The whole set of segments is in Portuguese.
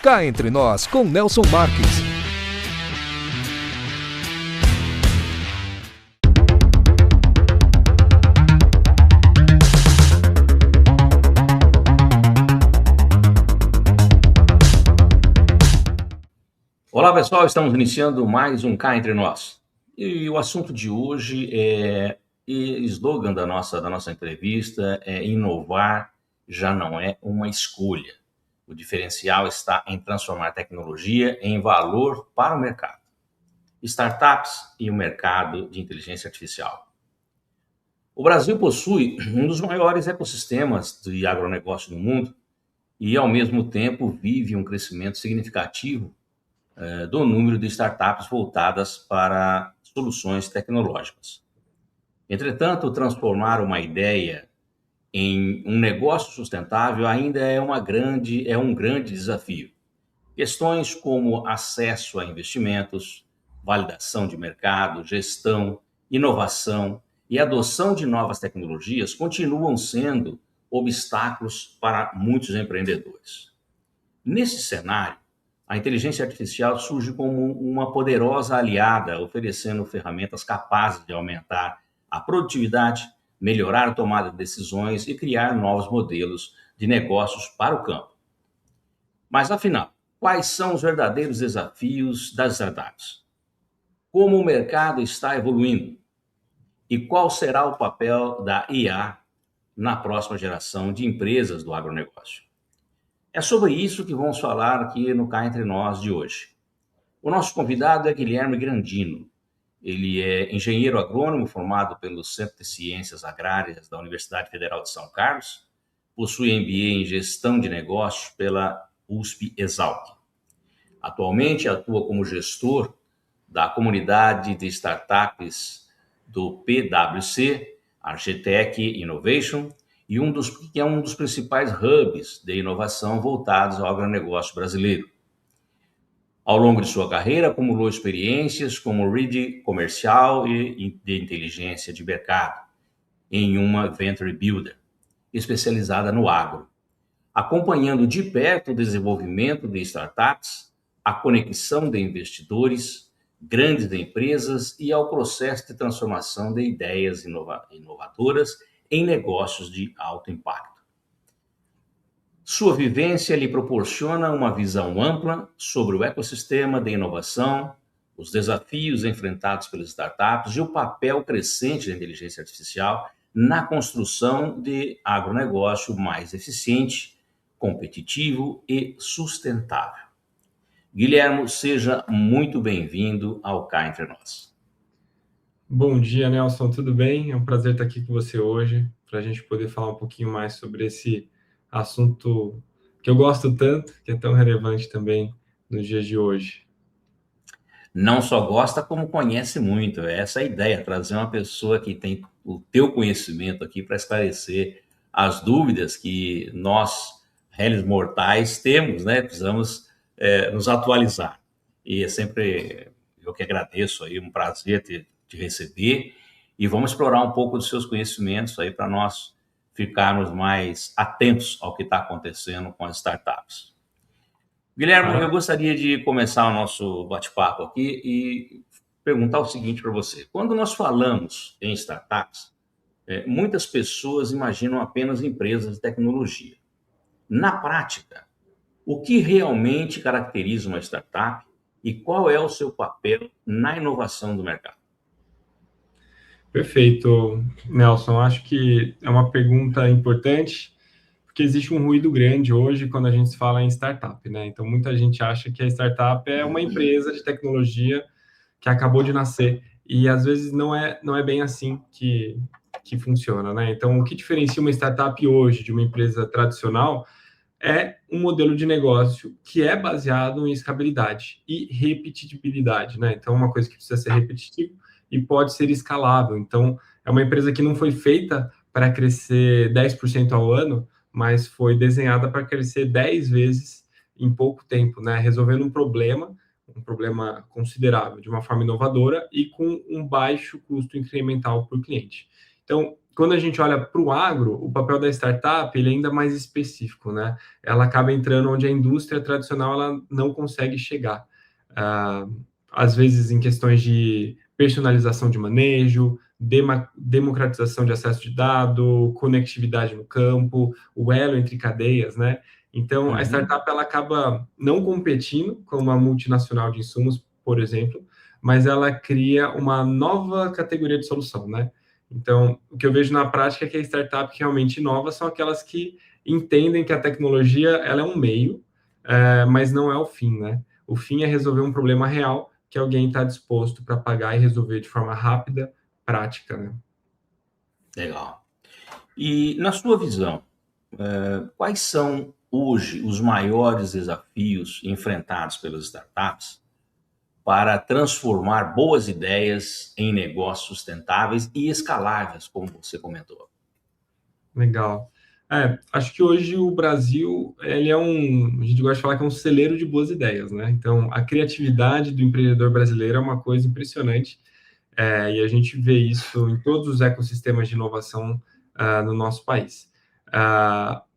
Cá Entre Nós, com Nelson Marques. Olá pessoal, estamos iniciando mais um Cá Entre Nós. E o assunto de hoje slogan da nossa entrevista é: inovar já não é uma escolha. O diferencial está em transformar tecnologia em valor para o mercado. Startups e o mercado de inteligência artificial. O Brasil possui um dos maiores ecossistemas de agronegócio do mundo e, ao mesmo tempo, vive um crescimento significativo do número de startups voltadas para soluções tecnológicas. Entretanto, transformar uma ideia em um negócio sustentável ainda é um grande desafio. Questões como acesso a investimentos, validação de mercado, gestão, inovação e adoção de novas tecnologias continuam sendo obstáculos para muitos empreendedores. Nesse cenário, a inteligência artificial surge como uma poderosa aliada, oferecendo ferramentas capazes de aumentar a produtividade, melhorar a tomada de decisões e criar novos modelos de negócios para o campo. Mas, afinal, quais são os verdadeiros desafios das startups? Como o mercado está evoluindo? E qual será o papel da IA na próxima geração de empresas do agronegócio? É sobre isso que vamos falar aqui no Cá Entre Nós de hoje. O nosso convidado é Guilherme Grandino. Ele é engenheiro agrônomo formado pelo Centro de Ciências Agrárias da Universidade Federal de São Carlos, possui MBA em Gestão de Negócios pela USP-Exalc. Atualmente atua como gestor da comunidade de startups do PwC, Architect Innovation, e que é um dos principais hubs de inovação voltados ao agronegócio brasileiro. Ao longo de sua carreira, acumulou experiências como lead comercial e de inteligência de mercado em uma Venture Builder, especializada no agro, acompanhando de perto o desenvolvimento de startups, a conexão de investidores, grandes empresas e ao processo de transformação de ideias inovadoras em negócios de alto impacto. Sua vivência lhe proporciona uma visão ampla sobre o ecossistema de inovação, os desafios enfrentados pelas startups e o papel crescente da inteligência artificial na construção de agronegócio mais eficiente, competitivo e sustentável. Guilherme, seja muito bem-vindo ao Cá Entre Nós. Bom dia, Nelson, tudo bem? É um prazer estar aqui com você hoje, para a gente poder falar um pouquinho mais sobre esse assunto que eu gosto tanto, que é tão relevante também nos dias de hoje. Não só gosta, como conhece muito. Essa é a ideia, trazer uma pessoa que tem o teu conhecimento aqui para esclarecer as dúvidas que nós, réis mortais, temos, né? Precisamos nos atualizar. E é sempre eu que agradeço aí, um prazer te receber, e vamos explorar um pouco dos seus conhecimentos aí para nós ficarmos mais atentos ao que está acontecendo com as startups. Guilherme, eu gostaria de começar o nosso bate-papo aqui e perguntar o seguinte para você. Quando nós falamos em startups, muitas pessoas imaginam apenas empresas de tecnologia. Na prática, o que realmente caracteriza uma startup e qual é o seu papel na inovação do mercado? Perfeito, Nelson. Acho que é uma pergunta importante, porque existe um ruído grande hoje quando a gente fala em startup, né? Então, muita gente acha que a startup é uma empresa de tecnologia que acabou de nascer, e às vezes não é bem assim que funciona, né? Então, o que diferencia uma startup hoje de uma empresa tradicional é um modelo de negócio que é baseado em escalabilidade e repetibilidade, né? Então, é uma coisa que precisa ser repetitiva e pode ser escalável. Então, é uma empresa que não foi feita para crescer 10% ao ano, mas foi desenhada para crescer 10 vezes em pouco tempo, né? Resolvendo um problema considerável, de uma forma inovadora e com um baixo custo incremental por cliente. Então, quando a gente olha para o agro, o papel da startup ele é ainda mais específico, né? Ela acaba entrando onde a indústria tradicional ela não consegue chegar. Ah, às vezes em questões de personalização de manejo, democratização de acesso de dado, conectividade no campo, o elo entre cadeias, né? Então, a Uhum. startup ela acaba não competindo com uma multinacional de insumos, por exemplo, mas ela cria uma nova categoria de solução, né? Então, o que eu vejo na prática é que a startup que realmente inova são aquelas que entendem que a tecnologia ela é um meio, mas não é o fim, né? O fim é resolver um problema real que alguém está disposto para pagar e resolver de forma rápida, prática, né? Legal. E na sua visão, quais são hoje os maiores desafios enfrentados pelas startups para transformar boas ideias em negócios sustentáveis e escaláveis, como você comentou? Legal. Acho que hoje o Brasil, ele é a gente gosta de falar que é um celeiro de boas ideias, né? Então, a criatividade do empreendedor brasileiro é uma coisa impressionante, e a gente vê isso em todos os ecossistemas de inovação no nosso país.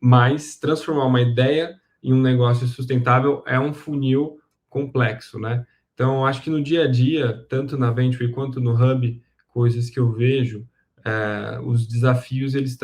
Mas transformar uma ideia em um negócio sustentável é um funil complexo, né? Então, acho que no dia a dia, tanto na Venture quanto no Hub, coisas que eu vejo, os desafios eles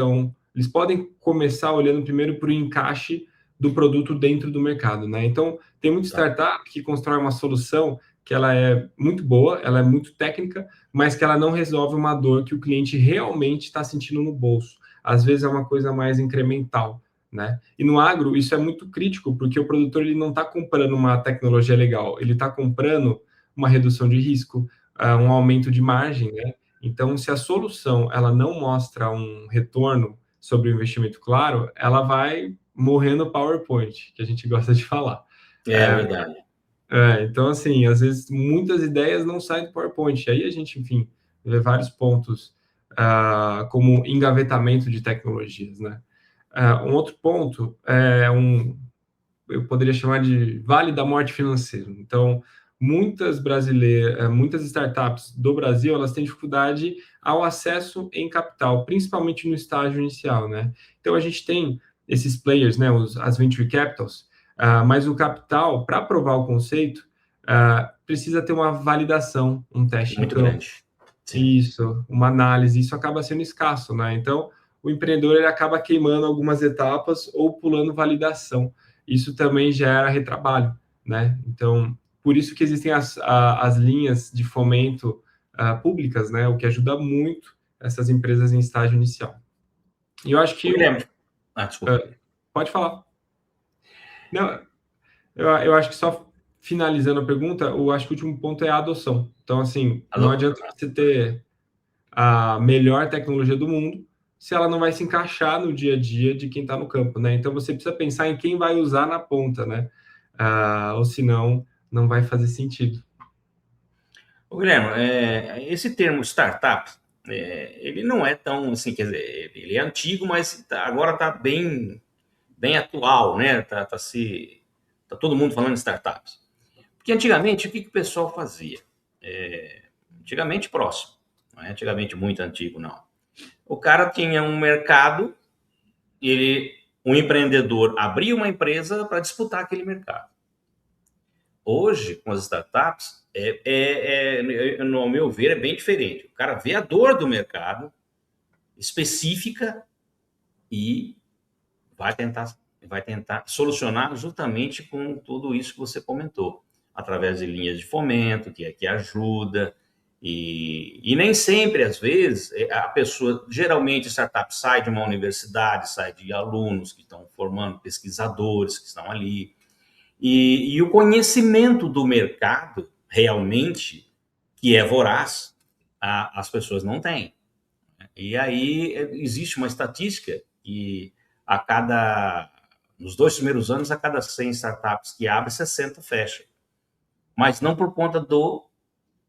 podem começar olhando primeiro para o encaixe do produto dentro do mercado, né? Então, tem muita Tá. startup que constrói uma solução que ela é muito boa, ela é muito técnica, mas que ela não resolve uma dor que o cliente realmente está sentindo no bolso. Às vezes é uma coisa mais incremental, né? E no agro isso é muito crítico, porque o produtor ele não está comprando uma tecnologia legal, ele está comprando uma redução de risco, um aumento de margem, né? Então, se a solução ela não mostra um retorno sobre o investimento claro, ela vai morrer no PowerPoint, que a gente gosta de falar. É verdade. Então, assim, às vezes muitas ideias não saem do PowerPoint. Aí a gente, enfim, vê vários pontos, como engavetamento de tecnologias, né? Um outro ponto eu poderia chamar de vale da morte financeira. Então, muitas startups do Brasil, elas têm dificuldade ao acesso em capital, principalmente no estágio inicial, né? Então, a gente tem esses players, né, as venture capitals, mas o capital, para provar o conceito, precisa ter uma validação, um teste de Muito campo, grande. Sim. isso, uma análise, isso acaba sendo escasso, né? Então, o empreendedor ele acaba queimando algumas etapas ou pulando validação. Isso também gera retrabalho, né? Então, por isso que existem as linhas de fomento públicas, né? O que ajuda muito essas empresas em estágio inicial. E eu acho Ô, que Guilherme, desculpa. pode falar. Não, eu acho que só finalizando a pergunta, eu acho que o último ponto é a adoção. Então, assim, não Alô? adianta você ter a melhor tecnologia do mundo se ela não vai se encaixar no dia a dia de quem está no campo, né? Então você precisa pensar em quem vai usar na ponta, né? Ou senão não vai fazer sentido. Ô, Guilherme, esse termo startup, ele não é tão assim, quer dizer, ele é antigo, mas agora está bem, bem atual, né? Tá todo mundo falando em startups. Porque antigamente, o que o pessoal fazia? Antigamente próximo, não é antigamente muito antigo, não. O cara tinha um mercado, um empreendedor abria uma empresa para disputar aquele mercado. Hoje, com as startups, no meu ver, é bem diferente. O cara vê a dor do mercado específica e vai tentar solucionar justamente com tudo isso que você comentou, através de linhas de fomento, que ajuda, e nem sempre, às vezes, a pessoa, geralmente, a startup sai de uma universidade, sai de alunos que estão formando, pesquisadores que estão ali, e o conhecimento do mercado, realmente, que é voraz, as pessoas não têm. E aí existe uma estatística que nos 2 primeiros anos, a cada 100 startups que abrem, 60 fecham. Mas não por conta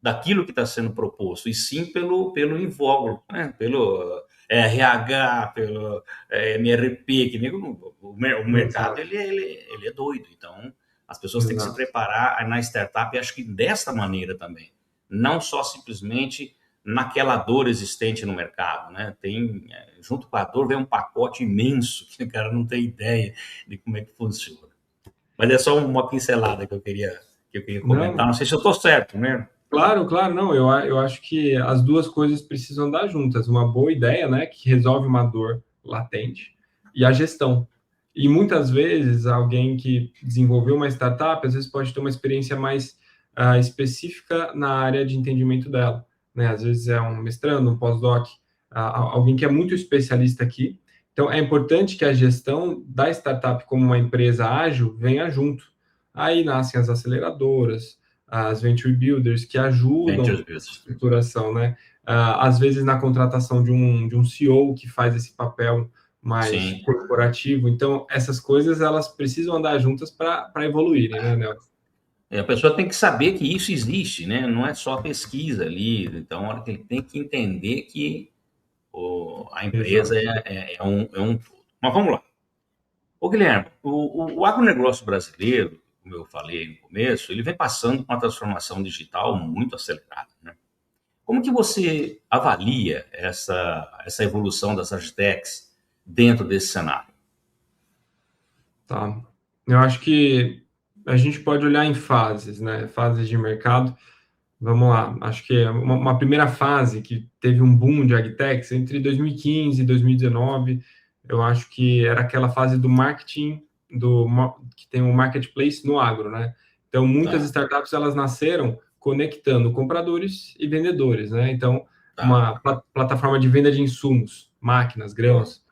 daquilo que está sendo proposto, e sim pelo invólucro, né? Pelo RH, pelo MRP, que nem o mercado Exato, ele é doido. Então, as pessoas têm que se exato. preparar na startup, e acho que desta maneira também. Não só simplesmente naquela dor existente no mercado, né? Junto com a dor vem um pacote imenso que o cara não tem ideia de como é que funciona. Mas é só uma pincelada que eu queria comentar. Não sei se eu estou certo, né? Claro, não, eu acho que as duas coisas precisam andar juntas. Uma boa ideia, né, que resolve uma dor latente, e a gestão. E muitas vezes, alguém que desenvolveu uma startup, às vezes pode ter uma experiência mais específica na área de entendimento dela, né? Às vezes é um mestrando, um pós-doc, alguém que é muito especialista aqui. Então, é importante que a gestão da startup como uma empresa ágil venha junto. Aí nascem as aceleradoras, as venture builders que ajudam a estruturação, né? Às vezes na contratação de um CEO que faz esse papel mais corporativo. Então, essas coisas, elas precisam andar juntas para evoluírem, né, Nelson? A pessoa tem que saber que isso existe, né? Não é só pesquisa ali. Então, ele tem que entender que a empresa é um todo. Mas vamos lá. Ô, Guilherme, o agronegócio brasileiro, como eu falei no começo, ele vem passando por uma transformação digital muito acelerada, né? Como que você avalia essa evolução das agtechs dentro desse cenário? Tá. Eu acho que a gente pode olhar em fases, né? Fases de mercado. Vamos lá. Acho que uma primeira fase que teve um boom de agtechs entre 2015 e 2019, eu acho que era aquela fase do marketing, que tem um marketplace no agro, né? Então, muitas startups, elas nasceram conectando compradores e vendedores, né? Então, uma plataforma de venda de insumos, máquinas, grãos.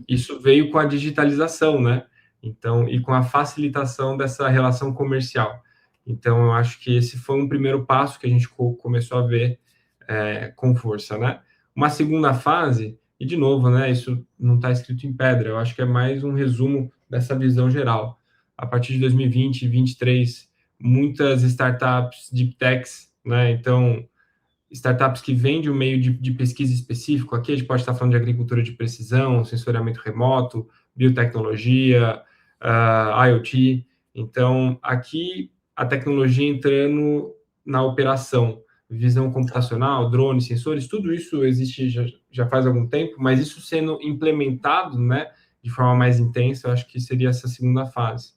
Isso veio com a digitalização, né? Então, e com a facilitação dessa relação comercial. Então, eu acho que esse foi um primeiro passo que a gente começou a ver com força, né? Uma segunda fase, e de novo, né? Isso não está escrito em pedra, eu acho que é mais um resumo dessa visão geral. A partir de 2020, 2023, muitas startups, deep techs, né? Então, startups que vendem o meio de pesquisa específico, aqui a gente pode estar falando de agricultura de precisão, sensoriamento remoto, biotecnologia, IoT. Então, aqui a tecnologia entrando na operação, visão computacional, drones, sensores, tudo isso existe já faz algum tempo, mas isso sendo implementado, né, de forma mais intensa, eu acho que seria essa segunda fase.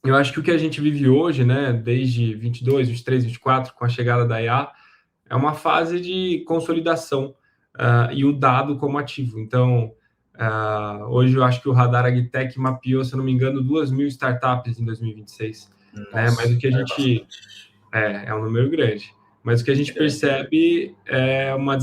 Eu acho que o que a gente vive hoje, né, desde 22, 23, 24, com a chegada da IA, é uma fase de consolidação e o dado como ativo. Então, hoje eu acho que o Radar AgTech mapeou, se não me engano, 2.000 startups em 2026. Né? Mas o que a gente... É um número grande. Mas o que a gente percebe é uma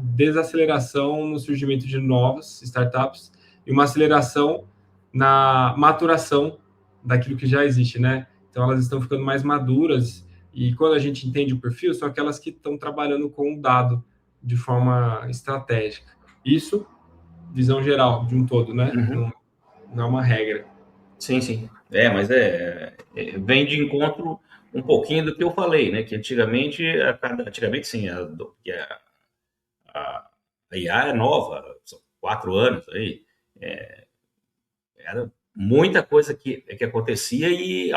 desaceleração no surgimento de novas startups e uma aceleração na maturação daquilo que já existe, né? Então, elas estão ficando mais maduras e quando a gente entende o perfil, são aquelas que estão trabalhando com o dado de forma estratégica. Isso, visão geral de um todo, né? Não é uma regra. Sim. Mas vem de encontro um pouquinho do que eu falei, né? Que antigamente sim, a IA é nova, são 4 anos aí. Era muita coisa que acontecia e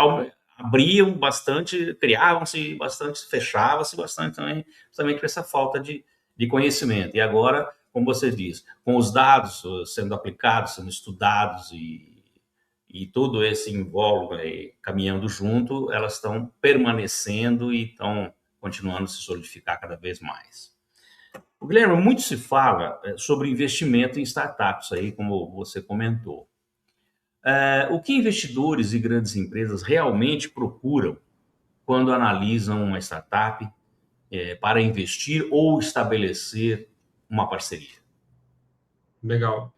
abriam bastante, criavam-se bastante, fechavam-se bastante também, justamente por essa falta de conhecimento. E agora, como você diz, com os dados sendo aplicados, sendo estudados e todo esse invólucro caminhando junto, elas estão permanecendo e estão continuando a se solidificar cada vez mais. Guilherme, muito se fala sobre investimento em startups aí, como você comentou. O que investidores e grandes empresas realmente procuram quando analisam uma startup para investir ou estabelecer uma parceria? Legal.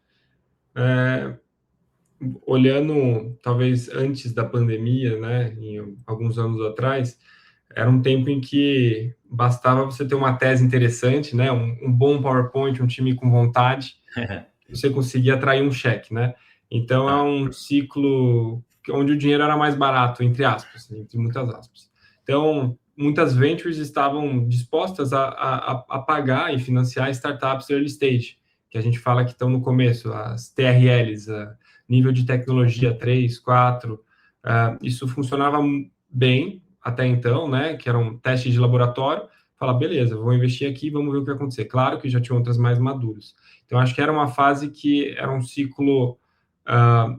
Olhando, talvez antes da pandemia, né, em alguns anos atrás, era um tempo em que bastava você ter uma tese interessante, né, um bom PowerPoint, um time com vontade, você conseguia atrair um cheque, né? Então, é um ciclo onde o dinheiro era mais barato, entre aspas, entre muitas aspas. Então, muitas ventures estavam dispostas a pagar e financiar startups early stage, que a gente fala que estão no começo, as TRLs, nível de tecnologia 3, 4. Isso funcionava bem, até então, né, que eram testes de laboratório, falar, beleza, vou investir aqui, vamos ver o que vai acontecer. Claro que já tinha outras mais maduras. Então, acho que era uma fase que era um ciclo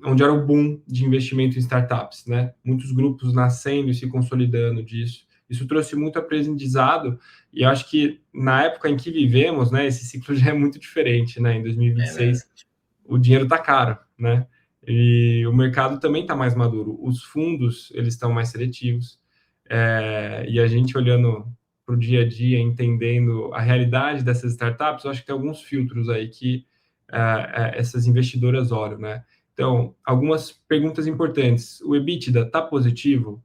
onde era o boom de investimento em startups, né? Muitos grupos nascendo e se consolidando disso. Isso trouxe muito aprendizado e acho que na época em que vivemos, né, esse ciclo já é muito diferente, né? Em 2026, o dinheiro está caro, né? E o mercado também está mais maduro. Os fundos, eles estão mais seletivos. E a gente olhando para o dia a dia, entendendo a realidade dessas startups, eu acho que tem alguns filtros aí que essas investidoras olham, né? Então, algumas perguntas importantes. O EBITDA está positivo?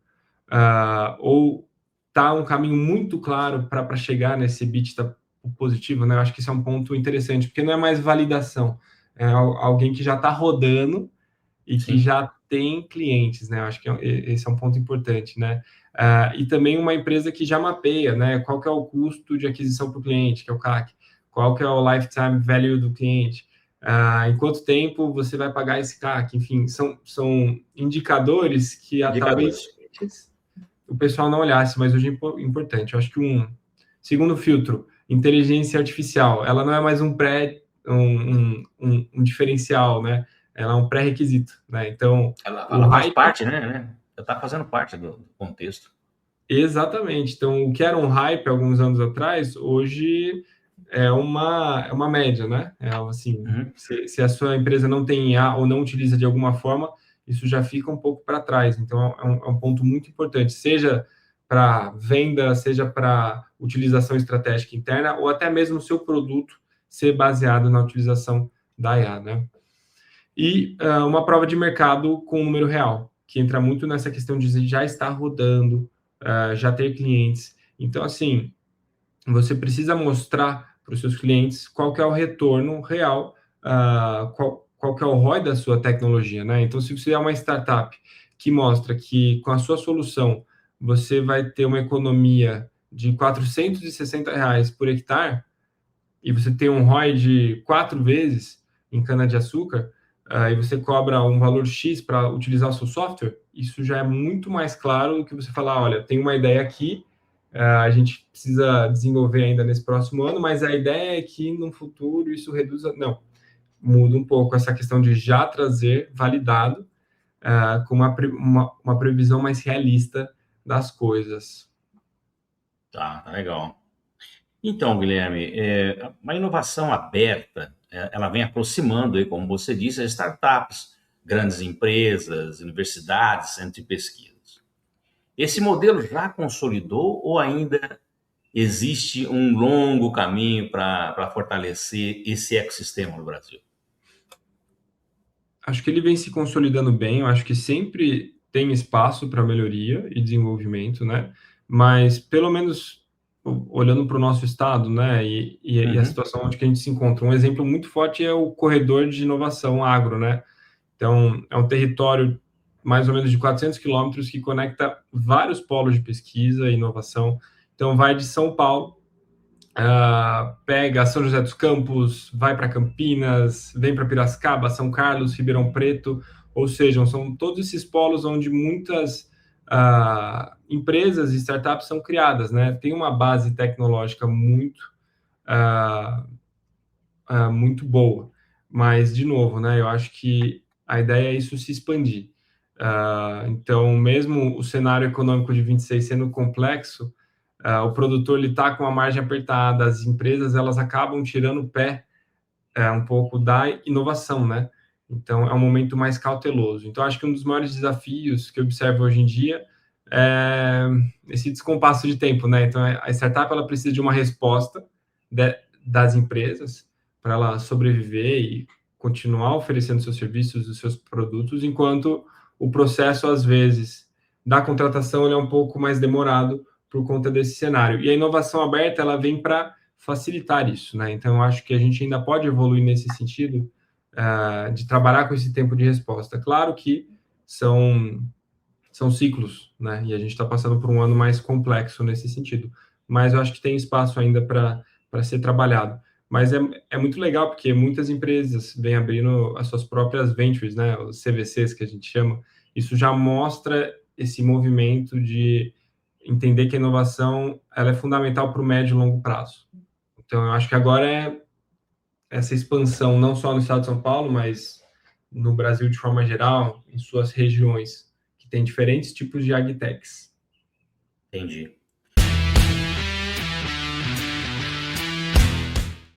Ou está um caminho muito claro para chegar nesse EBITDA positivo, né? Eu acho que isso é um ponto interessante, porque não é mais validação. É alguém que já está rodando e que já tem clientes, né? Eu acho que esse é um ponto importante, né? E também uma empresa que já mapeia, né? Qual que é o custo de aquisição para o cliente, que é o CAC, qual que é o lifetime value do cliente, em quanto tempo você vai pagar esse CAC, enfim, são indicadores que talvez o pessoal não olhasse, mas hoje é importante. Eu acho que um segundo filtro, inteligência artificial, ela não é mais um diferencial, né? Ela é um pré-requisito, né? Então, ela faz parte, né? Já está fazendo parte do contexto. Exatamente. Então, o que era um hype alguns anos atrás, hoje é uma média, né? Assim, se a sua empresa não tem IA ou não utiliza de alguma forma, isso já fica um pouco para trás. Então, é um ponto muito importante, seja para venda, seja para utilização estratégica interna, ou até mesmo o seu produto ser baseado na utilização da IA, né? E uma prova de mercado com número real, que entra muito nessa questão de já estar rodando, já ter clientes. Então, assim, você precisa mostrar para os seus clientes qual que é o retorno real, qual que é o ROI da sua tecnologia, né? Então, se você é uma startup que mostra que com a sua solução você vai ter uma economia de R$460 por hectare e você tem um ROI de 4 vezes em cana-de-açúcar, e você cobra um valor X para utilizar o seu software, isso já é muito mais claro do que você falar, olha, tem uma ideia aqui, a gente precisa desenvolver ainda nesse próximo ano, mas a ideia é que no futuro isso reduza... Não, muda um pouco essa questão de já trazer validado, com uma previsão mais realista das coisas. Tá legal. Então, Guilherme, uma inovação aberta, ela vem aproximando, aí, como você disse, as startups, grandes empresas, universidades, centros de pesquisas. Esse modelo já consolidou ou ainda existe um longo caminho para fortalecer esse ecossistema no Brasil? Acho que ele vem se consolidando bem, eu acho que sempre tem espaço para melhoria e desenvolvimento, né? Mas, pelo menos, olhando para o nosso estado, né, e a situação onde que a gente se encontra, um exemplo muito forte é o corredor de inovação agro, né? Então, é um território mais ou menos de 400 quilômetros que conecta vários polos de pesquisa e inovação. Então, vai de São Paulo, pega São José dos Campos, vai para Campinas, vem para Piracicaba, São Carlos, Ribeirão Preto, ou seja, são todos esses polos onde muitas empresas e startups são criadas, né? Tem uma base tecnológica muito boa, mas, de novo, né, eu acho que a ideia é isso se expandir. Então, mesmo o cenário econômico de 26 sendo complexo, o produtor está com a margem apertada, as empresas elas acabam tirando o pé um pouco da inovação, né? Então, é um momento mais cauteloso. Então, acho que um dos maiores desafios que eu observo hoje em dia é esse descompasso de tempo, né? Então, a startup ela precisa de uma resposta das empresas para ela sobreviver e continuar oferecendo seus serviços, os seus produtos, enquanto o processo, às vezes, da contratação ele é um pouco mais demorado por conta desse cenário. E a inovação aberta ela vem para facilitar isso, né? Então, eu acho que a gente ainda pode evoluir nesse sentido de trabalhar com esse tempo de resposta. Claro que são ciclos, né? E a gente está passando por um ano mais complexo nesse sentido. Mas eu acho que tem espaço ainda para ser trabalhado. Mas é muito legal, porque muitas empresas vêm abrindo as suas próprias ventures, né? Os CVCs, que a gente chama. Isso já mostra esse movimento de entender que a inovação ela é fundamental para o médio e longo prazo. Então, eu acho que agora essa expansão, não só no estado de São Paulo, mas no Brasil de forma geral, em suas regiões, que tem diferentes tipos de agtechs. Entendi.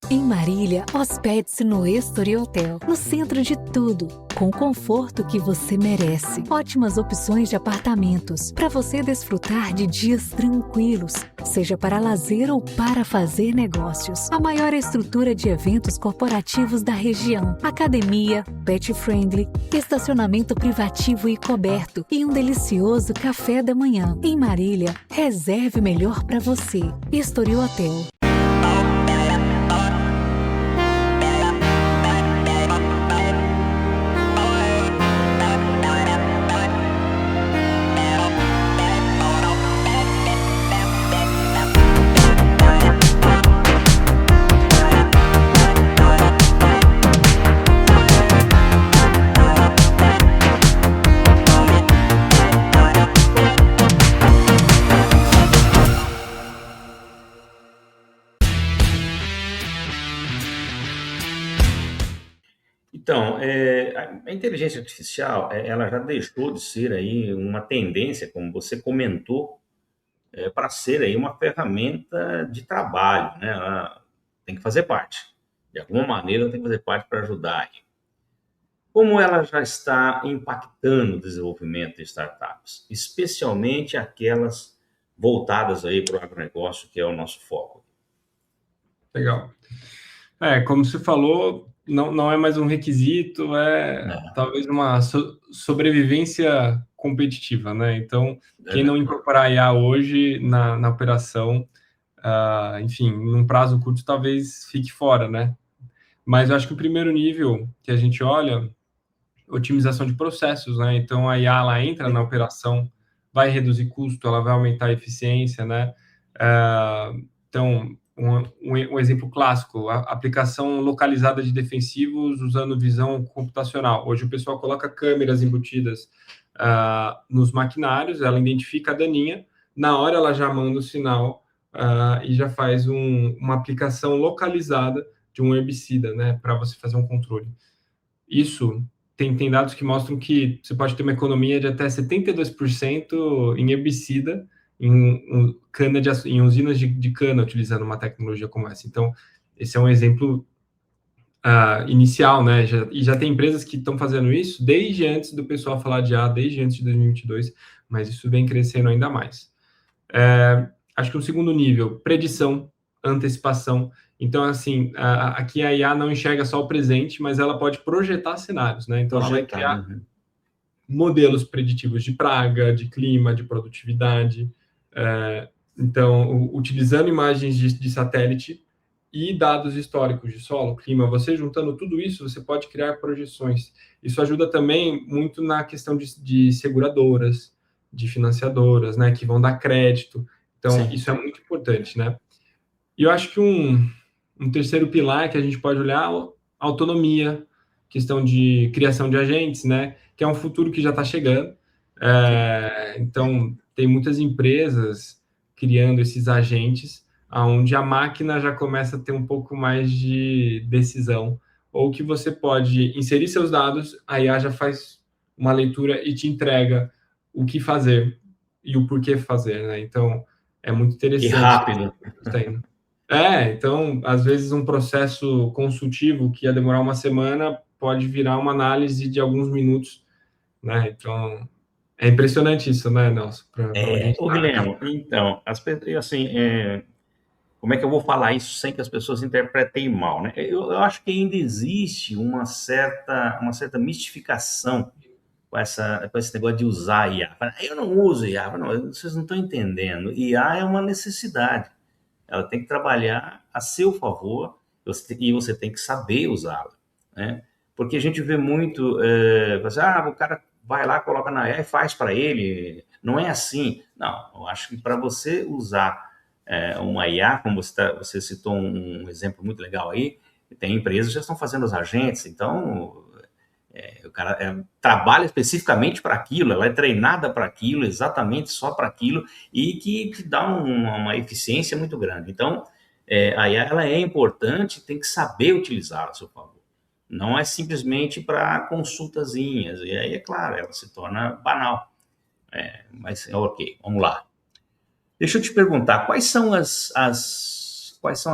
Em Marília, hospede-se no Estori Hotel, no centro de tudo, com o conforto que você merece. Ótimas opções de apartamentos, para você desfrutar de dias tranquilos, seja para lazer ou para fazer negócios. A maior estrutura de eventos corporativos da região, academia, pet friendly, estacionamento privativo e coberto e um delicioso café da manhã. Em Marília, reserve o melhor para você. Estori Hotel. Então, a inteligência artificial, ela já deixou de ser aí uma tendência, como você comentou, para ser aí uma ferramenta de trabalho, né? Ela tem que fazer parte. De alguma maneira, ela tem que fazer parte para ajudar aí. Como ela já está impactando o desenvolvimento de startups, especialmente aquelas voltadas aí para o agronegócio, que é o nosso foco. Legal. Como você falou, não é mais um requisito, talvez uma sobrevivência competitiva, né? Então, quem não incorporar a IA hoje na operação, enfim, num prazo curto, talvez fique fora, né? Mas eu acho que o primeiro nível que a gente olha, otimização de processos, né? Então, a IA, ela entra na operação, vai reduzir custo, ela vai aumentar a eficiência, né? Então, um exemplo clássico, a aplicação localizada de defensivos usando visão computacional. Hoje o pessoal coloca câmeras embutidas nos maquinários, ela identifica a daninha, na hora ela já manda o sinal e já faz uma aplicação localizada de um herbicida, né, para você fazer um controle. Isso tem dados que mostram que você pode ter uma economia de até 72% em herbicida, em usinas de cana, utilizando uma tecnologia como essa. Então, esse é um exemplo inicial, né? Já tem empresas que estão fazendo isso desde antes do pessoal falar de IA, desde antes de 2022, mas isso vem crescendo ainda mais. Acho que um segundo nível, predição, antecipação. Então, assim, aqui a IA não enxerga só o presente, mas ela pode projetar cenários, né? Então, ela vai criar modelos preditivos de praga, de clima, de produtividade. Então, utilizando imagens de satélite e dados históricos de solo, clima, você juntando tudo isso, você pode criar projeções. Isso ajuda também muito na questão de seguradoras, de financiadoras, né, que vão dar crédito. Então, isso é muito importante, né? E eu acho que um terceiro pilar que a gente pode olhar é autonomia, questão de criação de agentes, né? Que é um futuro que já está chegando. Então, tem muitas empresas criando esses agentes, onde a máquina já começa a ter um pouco mais de decisão, ou que você pode inserir seus dados, a IA já faz uma leitura e te entrega o que fazer e o porquê fazer, né? Então, é muito interessante. E rápido. Então, às vezes um processo consultivo que ia demorar uma semana pode virar uma análise de alguns minutos, né? Então, é impressionante isso, né, Nelson? Guilherme, então, assim, como é que eu vou falar isso sem que as pessoas interpretem mal, né? Eu acho que ainda existe uma certa mistificação com esse negócio de usar IA. Eu não uso IA. Não, vocês não estão entendendo. IA é uma necessidade. Ela tem que trabalhar a seu favor e você tem que saber usá-la, né? Porque a gente vê muito, o cara vai lá, coloca na IA e faz para ele. Não é assim. Não, eu acho que para você usar uma IA, como você citou um exemplo muito legal aí, tem empresas que já estão fazendo os agentes, então O cara trabalha especificamente para aquilo, ela é treinada para aquilo, exatamente só para aquilo, e que te dá uma eficiência muito grande. Então, a IA ela é importante, tem que saber utilizá-la a seu favor. Não é simplesmente para consultazinhas, e aí, é claro, ela se torna banal. Mas, ok, vamos lá. Deixa eu te perguntar, quais são as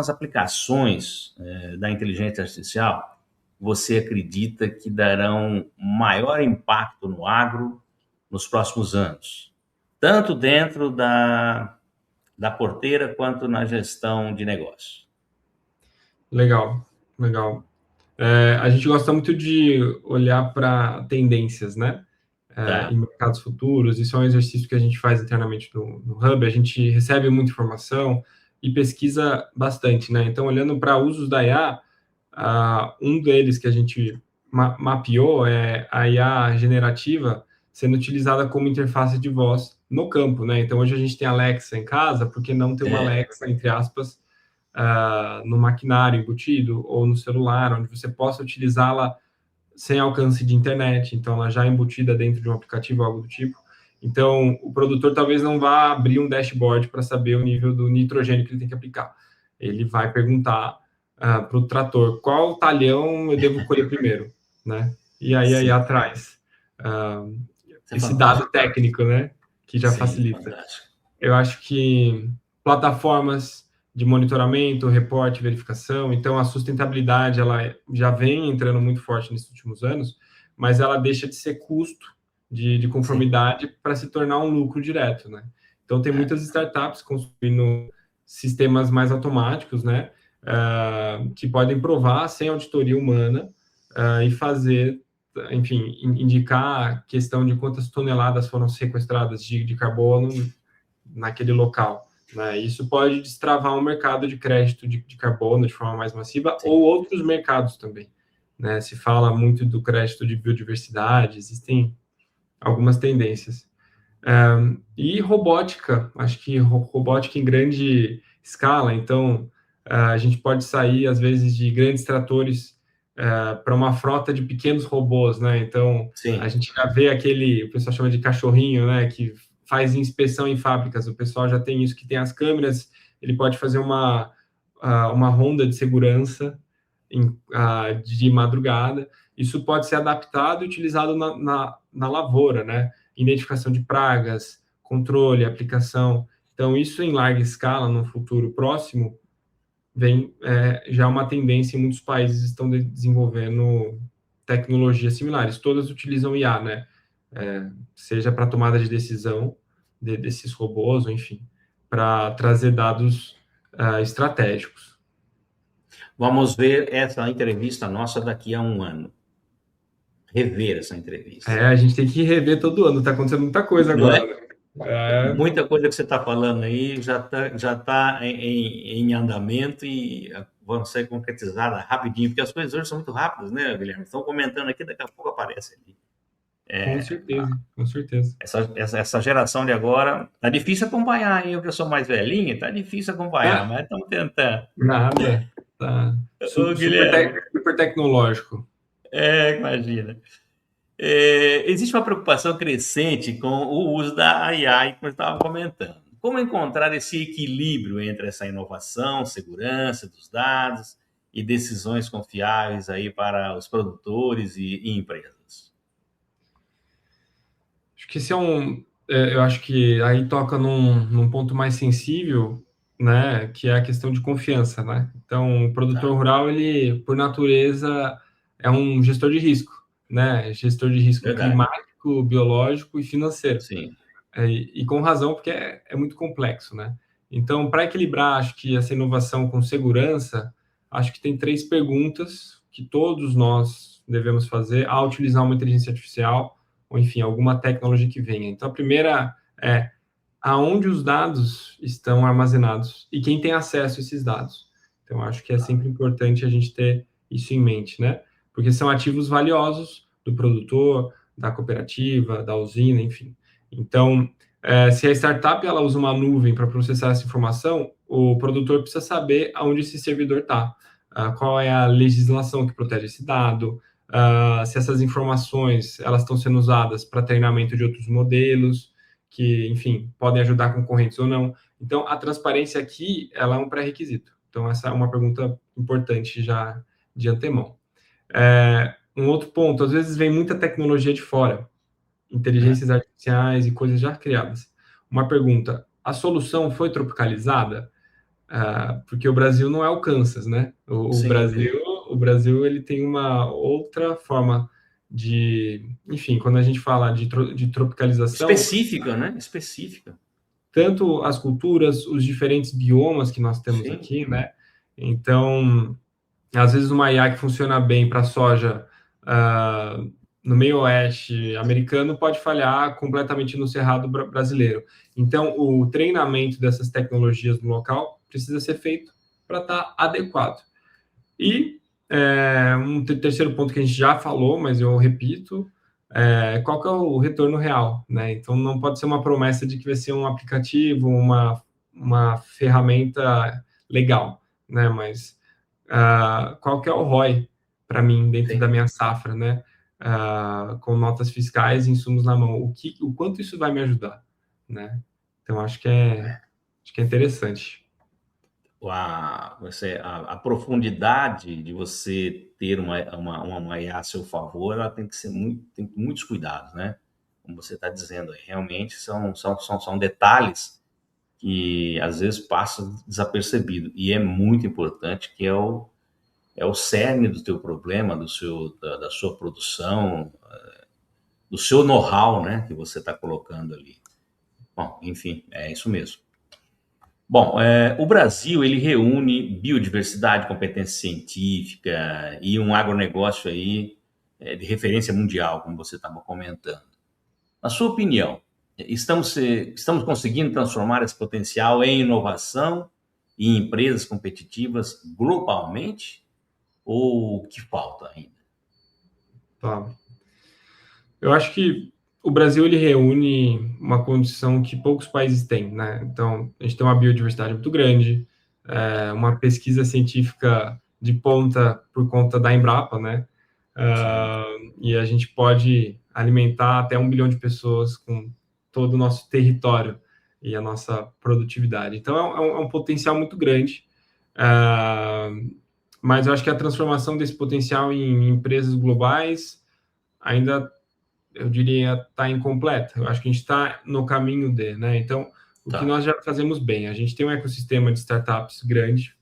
aplicações da inteligência artificial você acredita que darão maior impacto no agro nos próximos anos? Tanto dentro da porteira quanto na gestão de negócio. Legal. A gente gosta muito de olhar para tendências, né? Em mercados futuros. Isso é um exercício que a gente faz internamente no Hub. A gente recebe muita informação e pesquisa bastante, né? Então, olhando para usos da IA, um deles que a gente mapeou é a IA generativa sendo utilizada como interface de voz no campo, né? Então, hoje a gente tem Alexa em casa, por que não ter uma Alexa, entre aspas, no maquinário embutido ou no celular, onde você possa utilizá-la sem alcance de internet, então ela já é embutida dentro de um aplicativo, algo do tipo. Então, o produtor talvez não vá abrir um dashboard para saber o nível do nitrogênio que ele tem que aplicar. Ele vai perguntar para o trator qual talhão eu devo colher primeiro, né? E aí atrás esse dado técnico, né? Que já facilita. Fantástico. Eu acho que plataformas de monitoramento, reporte, verificação, então a sustentabilidade ela já vem entrando muito forte nesses últimos anos, mas ela deixa de ser custo de conformidade para se tornar um lucro direto, né? Então tem muitas startups construindo sistemas mais automáticos, né? Que podem provar sem auditoria humana e fazer, enfim, indicar a questão de quantas toneladas foram sequestradas de carbono naquele local. Né? Isso pode destravar um mercado de crédito de carbono de forma mais massiva ou outros mercados também. Né? Se fala muito do crédito de biodiversidade, existem algumas tendências. E robótica, acho que robótica em grande escala, então a gente pode sair, às vezes, de grandes tratores para uma frota de pequenos robôs, né? Então, a gente já vê o pessoal chama de cachorrinho, né? Que faz inspeção em fábricas, o pessoal já tem isso, que tem as câmeras, ele pode fazer uma ronda de segurança de madrugada, isso pode ser adaptado e utilizado na lavoura, né? Identificação de pragas, controle, aplicação. Então, isso em larga escala, no futuro próximo, vem já uma tendência em muitos países estão desenvolvendo tecnologias similares, todas utilizam IA, né? Seja para tomada de decisão desses robôs, ou enfim, para trazer dados estratégicos. Vamos ver essa entrevista nossa daqui a um ano. Rever essa entrevista. A gente tem que rever todo ano, está acontecendo muita coisa agora. Muita coisa que você está falando aí já tá em andamento e vão ser concretizadas rapidinho, porque as coisas hoje são muito rápidas, né, Guilherme? Estão comentando aqui, daqui a pouco aparece ali. Com certeza. Essa geração de agora, tá difícil acompanhar, hein? Eu que sou mais velhinho, tá difícil acompanhar, mas estamos tentando. Nada, tá super tecnológico. Imagina. Existe uma preocupação crescente com o uso da AI, como eu estava comentando. Como encontrar esse equilíbrio entre essa inovação, segurança dos dados e decisões confiáveis aí para os produtores e empresas? Acho que esse eu acho que aí toca num ponto mais sensível, né, que é a questão de confiança, né? Então, o produtor rural, ele, por natureza, é um gestor de risco, né? Gestor de risco climático, biológico e financeiro. Sim. E com razão, porque é muito complexo, né? Então, para equilibrar, acho que essa inovação com segurança, acho que tem 3 perguntas que todos nós devemos fazer ao utilizar uma inteligência artificial ou, enfim, alguma tecnologia que venha. Então, a primeira é aonde os dados estão armazenados e quem tem acesso a esses dados. Então, acho que é sempre importante a gente ter isso em mente, né? Porque são ativos valiosos do produtor, da cooperativa, da usina, enfim. Então, se a startup ela usa uma nuvem para processar essa informação, o produtor precisa saber aonde esse servidor está, qual é a legislação que protege esse dado, se essas informações elas estão sendo usadas para treinamento de outros modelos, que, enfim, podem ajudar concorrentes ou não. Então, a transparência aqui, ela é um pré-requisito. Então, essa é uma pergunta importante já de antemão. Um outro ponto, às vezes vem muita tecnologia de fora, inteligências artificiais e coisas já criadas. Uma pergunta, a solução foi tropicalizada? Porque o Brasil não é o Kansas, né? O Brasil ele tem uma outra forma de... Enfim, quando a gente fala de tropicalização... Específica, né? Específica. Tanto as culturas, os diferentes biomas que nós temos aqui, né? Então, às vezes uma IA que funciona bem para soja no meio oeste americano pode falhar completamente no cerrado brasileiro. Então, o treinamento dessas tecnologias no local precisa ser feito para estar adequado. E um terceiro ponto que a gente já falou, mas eu repito, qual que é o retorno real, né? Então, não pode ser uma promessa de que vai ser um aplicativo, uma ferramenta legal, né? Mas qual que é o ROI para mim dentro da minha safra, né? Com notas fiscais e insumos na mão. O quanto isso vai me ajudar, né? Então, acho que é interessante. A profundidade de você ter uma IA a seu favor, ela tem que ser tem muitos cuidados, né? Como você está dizendo, realmente são detalhes que às vezes passam desapercebido, e é muito importante, que é o cerne do teu problema, da sua produção, do seu know-how, né, que você está colocando ali. Bom, enfim, é isso mesmo. Bom, o Brasil, ele reúne biodiversidade, competência científica e um agronegócio aí de referência mundial, como você estava comentando. Na sua opinião, estamos conseguindo transformar esse potencial em inovação e em empresas competitivas globalmente? Ou o que falta ainda? Tá. Eu acho que o Brasil ele reúne uma condição que poucos países têm, né? Então, a gente tem uma biodiversidade muito grande, uma pesquisa científica de ponta por conta da Embrapa, né? E a gente pode alimentar até 1 bilhão de pessoas com todo o nosso território e a nossa produtividade. Então, é um potencial muito grande, mas eu acho que a transformação desse potencial em empresas globais ainda, eu diria, está incompleta. Eu acho que a gente está no caminho né? Então, que nós já fazemos bem, a gente tem um ecossistema de startups grande,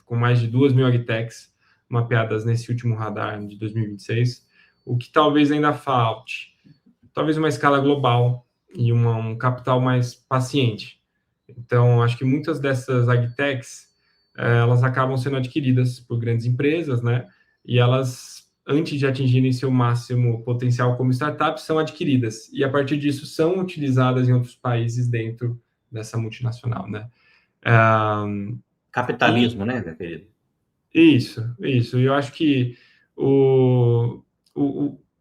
com mais de 2.000 agtechs mapeadas nesse último radar de 2026. O que talvez ainda falte, talvez uma escala global e um capital mais paciente. Então, acho que muitas dessas agtechs, elas acabam sendo adquiridas por grandes empresas, né? E elas, antes de atingirem seu máximo potencial como startups, são adquiridas. E, a partir disso, são utilizadas em outros países dentro dessa multinacional, né? Capitalismo, né, meu querido? Isso. E eu acho que,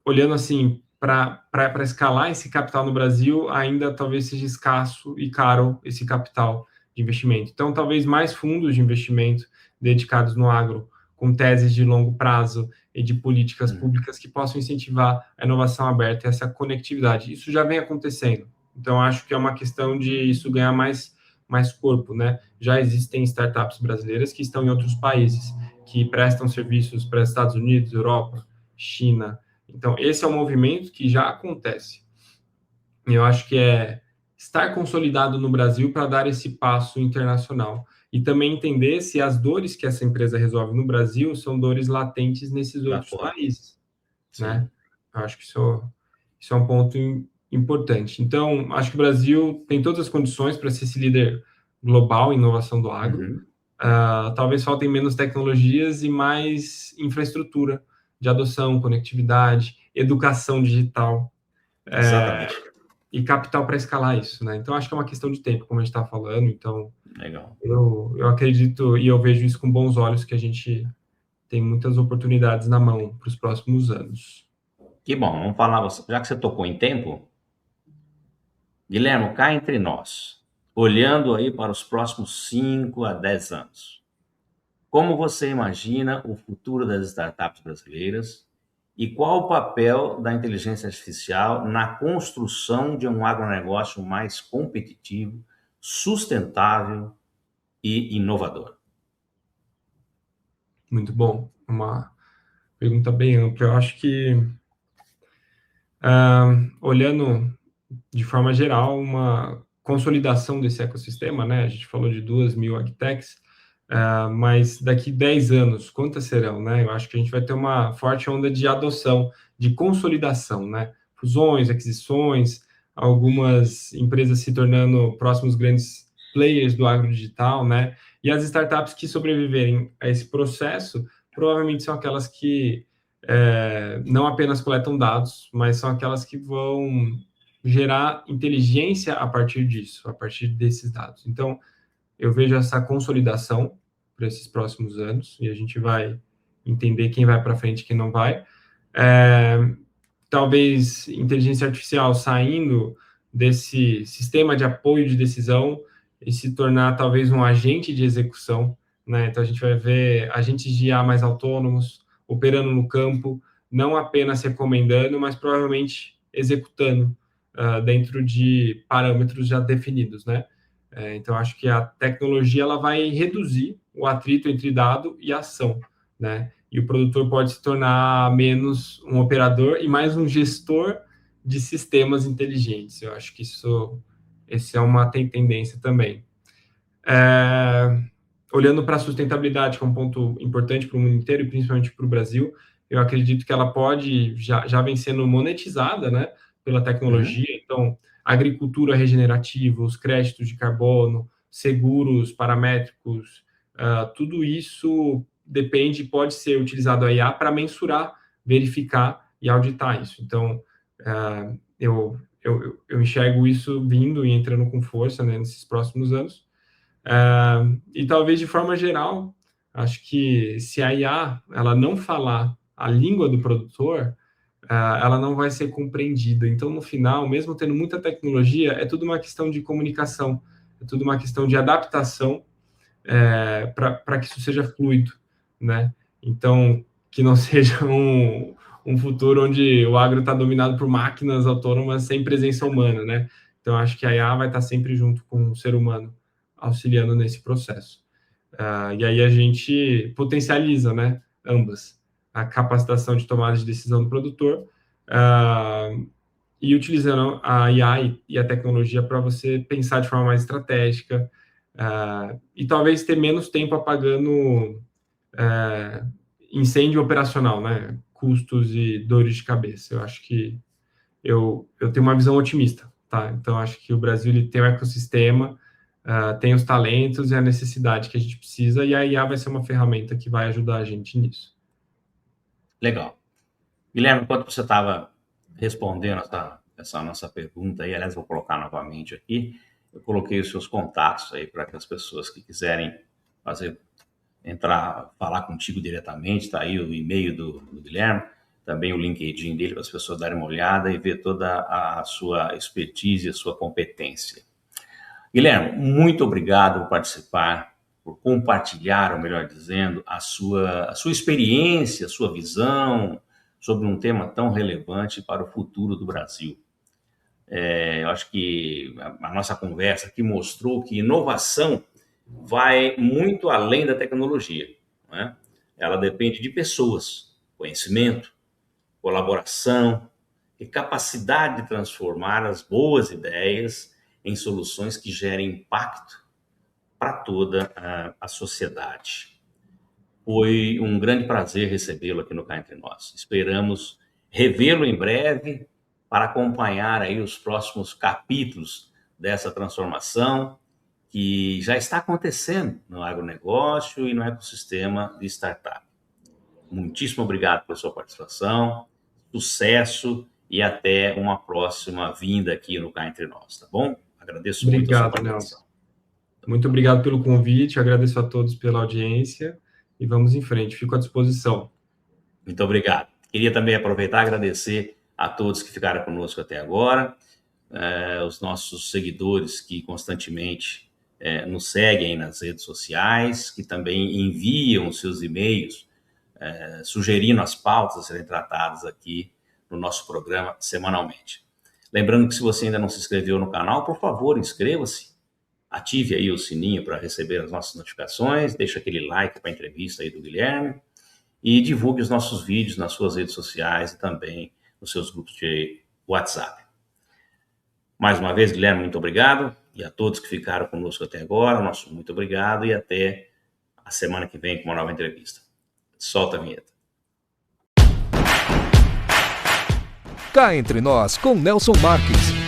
olhando assim, para escalar esse capital no Brasil, ainda talvez seja escasso e caro esse capital de investimento. Então, talvez mais fundos de investimento dedicados no agro, com teses de longo prazo e de políticas públicas que possam incentivar a inovação aberta e essa conectividade. Isso já vem acontecendo. Então, acho que é uma questão de isso ganhar mais corpo, né? Já existem startups brasileiras que estão em outros países, que prestam serviços para Estados Unidos, Europa, China. Então, esse é um movimento que já acontece. Eu acho que é estar consolidado no Brasil para dar esse passo internacional. E também entender se as dores que essa empresa resolve no Brasil são dores latentes nesses outros países, né? Eu acho que isso é um ponto importante. Então, acho que o Brasil tem todas as condições para ser esse líder global em inovação do agro. Talvez faltem menos tecnologias e mais infraestrutura de adoção, conectividade, educação digital. Exatamente. E capital para escalar isso, né? Então, acho que é uma questão de tempo, como a gente está falando. Então, legal. Eu acredito e eu vejo isso com bons olhos, que a gente tem muitas oportunidades na mão para os próximos anos. Que bom, vamos falar, já que você tocou em tempo, Guilherme, cá entre nós, olhando aí para os próximos 5 a 10 anos, como você imagina o futuro das startups brasileiras E qual o papel da inteligência artificial na construção de um agronegócio mais competitivo, sustentável e inovador? Muito bom. Uma pergunta bem ampla. Eu acho que, olhando de forma geral, uma consolidação desse ecossistema, né? A gente falou de 2.000 agtechs, mas daqui 10 anos, quantas serão, né? Eu acho que a gente vai ter uma forte onda de adoção, de consolidação, né? Fusões, aquisições, algumas empresas se tornando próximos grandes players do agro digital, né? E as startups que sobreviverem a esse processo, provavelmente são aquelas que não apenas coletam dados, mas são aquelas que vão gerar inteligência a partir disso, a partir desses dados. Então, eu vejo essa consolidação para esses próximos anos, e a gente vai entender quem vai para frente e quem não vai. Talvez inteligência artificial saindo desse sistema de apoio de decisão e se tornar talvez um agente de execução, né? Então, a gente vai ver agentes de IA mais autônomos, operando no campo, não apenas recomendando, mas provavelmente executando dentro de parâmetros já definidos, né? Então, acho que a tecnologia ela vai reduzir o atrito entre dado e ação, né? E o produtor pode se tornar menos um operador e mais um gestor de sistemas inteligentes. Eu acho que essa é uma tendência também. Olhando para a sustentabilidade, que é um ponto importante para o mundo inteiro e principalmente para o Brasil, eu acredito que ela pode, já vem sendo monetizada, né, pela tecnologia. Então, agricultura regenerativa, os créditos de carbono, seguros paramétricos, tudo isso pode ser utilizado a IA para mensurar, verificar e auditar isso. Então, eu enxergo isso vindo e entrando com força, né, nesses próximos anos. E talvez de forma geral, acho que se a IA ela não falar a língua do produtor, ela não vai ser compreendida. Então, no final, mesmo tendo muita tecnologia, é tudo uma questão de comunicação, é tudo uma questão de adaptação para que isso seja fluido, né? Então, que não seja um futuro onde o agro está dominado por máquinas autônomas sem presença humana, né? Então, acho que a IA vai estar sempre junto com o ser humano, auxiliando nesse processo. E aí a gente potencializa, né, ambas, a capacitação de tomada de decisão do produtor e utilizando a IA e a tecnologia para você pensar de forma mais estratégica e talvez ter menos tempo apagando incêndio operacional, né, custos e dores de cabeça. Eu acho que eu tenho uma visão otimista, tá? Então, acho que o Brasil ele tem um ecossistema, tem os talentos e a necessidade que a gente precisa, e a IA vai ser uma ferramenta que vai ajudar a gente nisso. Legal. Guilherme, enquanto você estava respondendo essa nossa pergunta aí, aliás, vou colocar novamente aqui, eu coloquei os seus contatos aí para que as pessoas que quiserem falar contigo diretamente, tá aí o e-mail do Guilherme, também o LinkedIn dele para as pessoas darem uma olhada e ver toda a sua expertise, a sua competência. Guilherme, muito obrigado por participar, por compartilhar, ou melhor dizendo, a sua experiência, a sua visão sobre um tema tão relevante para o futuro do Brasil. Eu acho que a nossa conversa aqui mostrou que inovação vai muito além da tecnologia, né? Ela depende de pessoas, conhecimento, colaboração e capacidade de transformar as boas ideias em soluções que gerem impacto para toda a sociedade. Foi um grande prazer recebê-lo aqui no Cá Entre Nós. Esperamos revê-lo em breve para acompanhar aí os próximos capítulos dessa transformação que já está acontecendo no agronegócio e no ecossistema de startup. Muitíssimo obrigado pela sua participação, sucesso e até uma próxima vinda aqui no Cá Entre Nós, tá bom? Agradeço muito a sua participação. Nelson. Muito obrigado pelo convite, agradeço a todos pela audiência e vamos em frente, fico à disposição. Muito obrigado. Queria também aproveitar e agradecer a todos que ficaram conosco até agora, os nossos seguidores que constantemente nos seguem nas redes sociais, que também enviam seus e-mails sugerindo as pautas a serem tratadas aqui no nosso programa semanalmente. Lembrando que se você ainda não se inscreveu no canal, por favor, inscreva-se, ative aí o sininho para receber as nossas notificações, deixa aquele like para a entrevista aí do Guilherme e divulgue os nossos vídeos nas suas redes sociais e também nos seus grupos de WhatsApp. Mais uma vez, Guilherme, muito obrigado, e a todos que ficaram conosco até agora, nosso muito obrigado e até a semana que vem com uma nova entrevista. Solta a vinheta. Cá Entre Nós, com Nelson Marques.